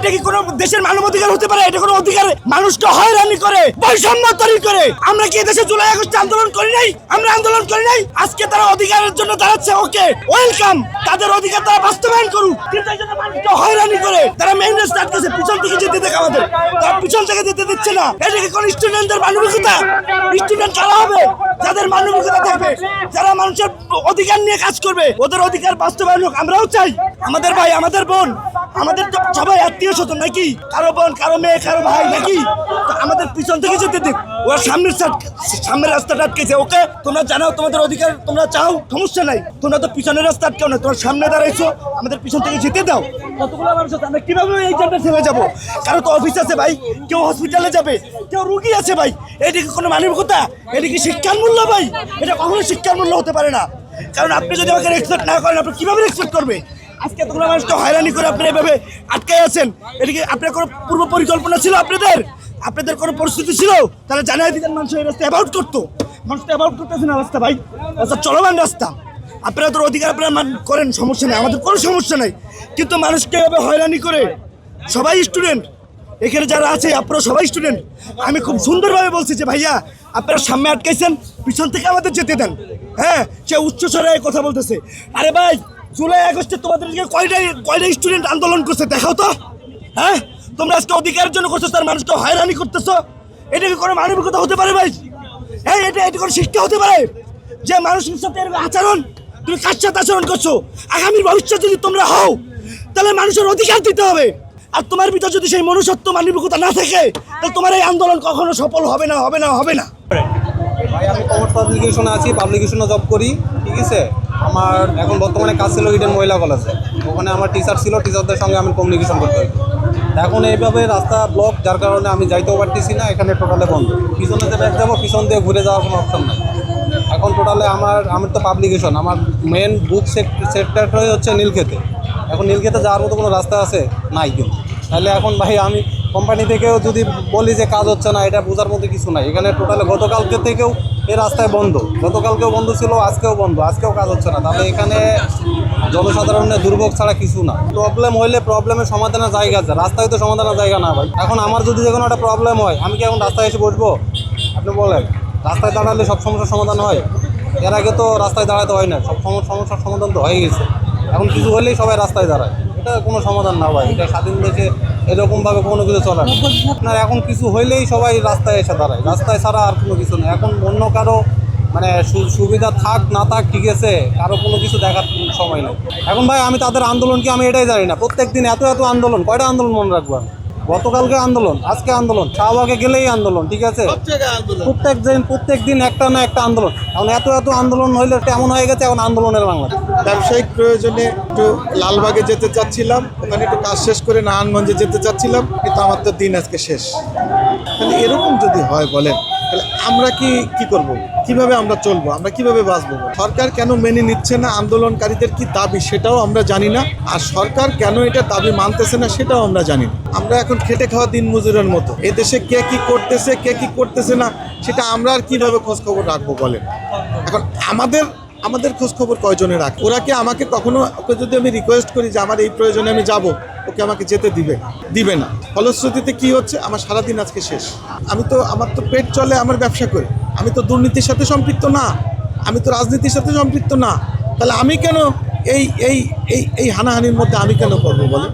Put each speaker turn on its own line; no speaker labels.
এটা কি কোনো দেশের মানবাধিকার হতে পারে? এটা কোনো অধিকার? মানুষকে হয়রানি করে, বৈষম্য তৈরি করে। আমরা কি দেশে জুলাই আগস্টে আন্দোলন করি নাই? আমরা আন্দোলন করি নাই? আজকে তারা অধিকারের জন্য দাঁড়াচ্ছে, ওকে ওয়েলকাম, তাদের অধিকার তারা বাস্তবায়ন করুক। কিন্তু এই জন্য মানুষকে হয়রানি করে তারা মেইন রাস্তা আটকেছে, পিছন থেকে যেতে দেখ আমাদের, তারা পিছন থেকে যেতে দিচ্ছে না। এটা কি কোন স্টুডেন্টদের মানবিকতা? স্টুডেন্ট কারা হবে যাদের মানবিকতা থাকবে, যারা মানুষের অধিকার নিয়ে কাজ করবে, ওদের অধিকার বাস্তবায়ন হোক। আমরাও চাই আমাদের ভাই, আমাদের বোন, আমাদের তো সবাই আত্মীয় স্বজন নাকি, কারো বোন, কারো মেয়ে, কারো ভাই নাকি, তো আমাদের পিছন থেকে যেতে দিক। ওরা সামনের রাস্তাটা আটকেছে, ওকে তোমরা জানাও তোমাদের অধিকার, তোমরা চাও, সমস্যা নাই। তোমরা তো পিছনের রাস্তা আটকাও না, তোমরা সামনে দাঁড়াইছো, আমাদের পিছন থেকে যেতে দাও। কতগুলো মানুষ আছে, আমরা কিভাবে এই জায়গাটা ছেড়ে যাবো? কারো তো অফিস আছে ভাই, কেউ হসপিটালে যাবে, কেউ রুগী আছে ভাই। এটা কি কোনো মানবিকতা? এটা কি শিক্ষার মূল্য ভাই? এটা কখনো শিক্ষার মূল্য হতে পারে না। কারণ আপনি যদি আমাকে রেসপেক্ট না করেন, আপনি কিভাবে রেসপেক্ট করবে? আজকে এতগুলো মানুষকে হয়রানি করে আপনি এভাবে আটকে আছেন, এটা কি আপনার কোনো পূর্ব পরিকল্পনা ছিল? আপনাদের কোনো পরিস্থিতি ছিল? তাহলে জানাই দিতেন, মানুষ এই রাস্তা অ্যাবাউট করতো। মানুষ তো অ্যাবাউট করতেছে না রাস্তা ভাই, রাস্তা চলমান রাস্তা। আপনারা তোর অধিকার আপনারা করেন, সমস্যা নেই, আমাদের কোনো সমস্যা নেই। কিন্তু মানুষকে এভাবে হয়রানি করে, সবাই স্টুডেন্ট এখানে যারা আছে, আপনারা সবাই স্টুডেন্ট। আমি খুব সুন্দরভাবে বলছি যে ভাইয়া আপনারা সামনে আটকাইছেন, পিছন থেকে আমাদের যেতে দেন। হ্যাঁ, সে উচ্চ স্বরে কথা বলতেছে। আরে ভাই, জুলাই আগস্টে তোমাদের কয়টা স্টুডেন্ট আন্দোলন করছে দেখাও তো। হ্যাঁ, তোমরা আজকে অধিকারের জন্য করছো, তার মানুষকে হয়রানি করতেছো। এটা কি কোনো মানবিকতা হতে পারে ভাই? হ্যাঁ, এটা কোনো শিক্ষা হতে পারে যে মানুষের সাথে এরকম আচরণ? তুমি কার সাথে আচরণ করছো? আগামীর ভবিষ্যৎ যদি তোমরা হও, তাহলে মানুষের অধিকার দিতে হবে। আর তোমার ভিতর যদি সেই মনুষ্যত্ব, মানবিকতা না থাকে, তাহলে তোমার এই আন্দোলন কখনো সফল হবে না, হবে না, হবে না।
ভাই, আমি কমার্স পাবলিকেশনে আছি, পাবলিকেশনে জব করি, ঠিক আছে। আমার এখন বর্তমানে কাজ ছিল ইডেন মহিলা কলেজে, ওখানে আমার টিচার ছিল, টিচারদের সঙ্গে আমি কমিউনিকেশন করতে হতো। এখন এইভাবে রাস্তা ব্লক, যার কারণে আমি যাইতেও পারতেছি না, এখানে টোটালে বন্ধ। পিছনে যে ব্যাগ যাবো, পিছন দিয়ে ঘুরে যাওয়ার কোনো অপশন নাই। এখন টোটালে আমার তো পাবলিকেশন, আমার মেন বুক সেক্টরটাই হচ্ছে নীলক্ষেতে। এখন নীলক্ষেতে যাওয়ার মতো কোনো রাস্তা আছে নাই কিন্তু। তাহলে এখন ভাই আমি কোম্পানি থেকেও যদি বলি যে কাজ হচ্ছে না, এটা বোঝার মতো কিছু নাই। এখানে টোটালে গতকালকে থেকেও এই রাস্তায় বন্ধ, গতকালকেও বন্ধ ছিল, আজকেও বন্ধ, আজকেও কাজ হচ্ছে না। তাহলে এখানে জনসাধারণের দুর্ভোগ ছাড়া কিছু না। প্রবলেম হইলে প্রবলেমের সমাধানের জায়গা আছে, রাস্তায় তো সমাধানের জায়গা না ভাই। এখন আমার যদি যে কোনো একটা প্রবলেম হয়, আমি কি এখন রাস্তায় এসে বসবো? আপনি বলেন, রাস্তায় দাঁড়ালে সব সমস্যার সমাধান হয়? এর আগে তো রাস্তায় দাঁড়াতে হয় না, সব সমস্যার সমাধান তো হয়ে গেছে। এখন কিছু হলেই সবাই রাস্তায় দাঁড়ায়, এটা কোনো সমাধান না ভাই। এটা স্বাধীন দেশে এরকমভাবে কোনো কিছু চলে না। আপনার এখন কিছু হইলেই সবাই রাস্তায় এসে দাঁড়ায়, রাস্তায় ছাড়া আর কোনো কিছু নেই। এখন অন্য কারো মানে সুবিধা থাক না থাক, ঠিক আছে, কারো কোনো কিছু দেখার সময় নেই এখন ভাই। আমি তাদের আন্দোলন কি, আমি এটাই জানি না। প্রত্যেক দিন এত আন্দোলন, কয়টা আন্দোলন মনে রাখবো আমি? গতকালকে আন্দোলন, আজকে আন্দোলন, শাহবাগে গেলেই আন্দোলন, ঠিক আছে। প্রত্যেক দিন একটা না একটা আন্দোলন। এখন এত আন্দোলন হইলে এমন হয়ে গেছে, এখন আন্দোলনের বাংলা।
ব্যবসায়িক প্রয়োজনে একটু লালবাগে যেতে চাচ্ছিলাম, ওখানে একটু কাজ শেষ করে নারায়ণগঞ্জে যেতে চাচ্ছিলাম, কিন্তু আমার তো দিন আজকে শেষ। তাহলে এরকম যদি হয় বলেন, তাহলে আমরা কি করব? কিভাবে আমরা চলবো? আমরা কিভাবে বাঁচবো? সরকার কেন মেনে নিচ্ছে না আন্দোলনকারীদের কি দাবি, সেটাও আমরা জানি না। আর সরকার কেন এটা দাবি মানতেছে না, সেটাও আমরা জানি না। আমরা এখন খেটে খাওয়া দিন মজুরের মতো। এদেশে কে কি করতেছে, কে কি করতেছে না, সেটা আমরা আর কিভাবে খোঁজখবর রাখবো বলেন? এখন আমাদের খোঁজখবর কয়জনে রাখে? ওরা কি আমাকে কখনো, ওকে যদি আমি রিকোয়েস্ট করি যে আমার এই প্রয়োজনে আমি যাব, ওকে আমাকে যেতে দিবে না। ফলশ্রুতিতে কি হচ্ছে, আমার সারাদিন আজকে শেষ। আমার তো পেট চলে, আমার ব্যবসা করে। আমি তো দুর্নীতির সাথে সম্পৃক্ত না, আমি তো রাজনীতির সাথে সম্পৃক্ত না। তাহলে আমি কেন এই হানাহানির মধ্যে আমি কেন করবো বলে?